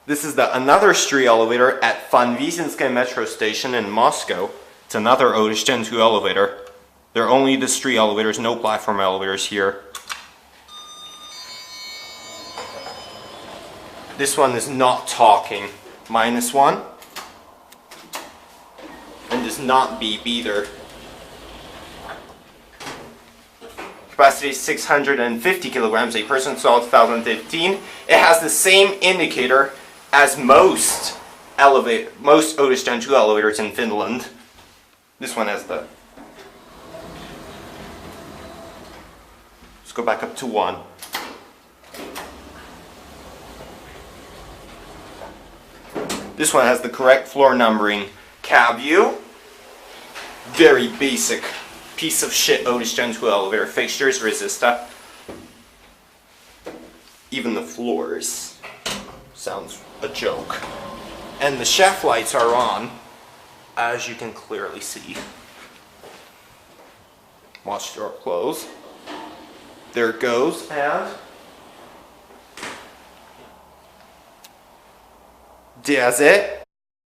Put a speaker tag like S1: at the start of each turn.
S1: This is another street elevator at Fonvizinskaya metro station in Moscow. It's another Otis Gen2 elevator. There are only the street elevators, no platform elevators here. This one is not talking. -1. And does not beep either. Capacity is 650 kilograms, a person installed 2015. It has the same indicator as most Otis Gen2 elevators in Finland. This one has the... Let's go back up to 1. This one has the correct floor numbering. Cab view. Very basic piece of shit Otis Gen2 elevator. Fixtures, Resista. Even the floors sounds a joke. And the shaft lights are on, as you can clearly see. Watch the door close. There it goes, and that's it.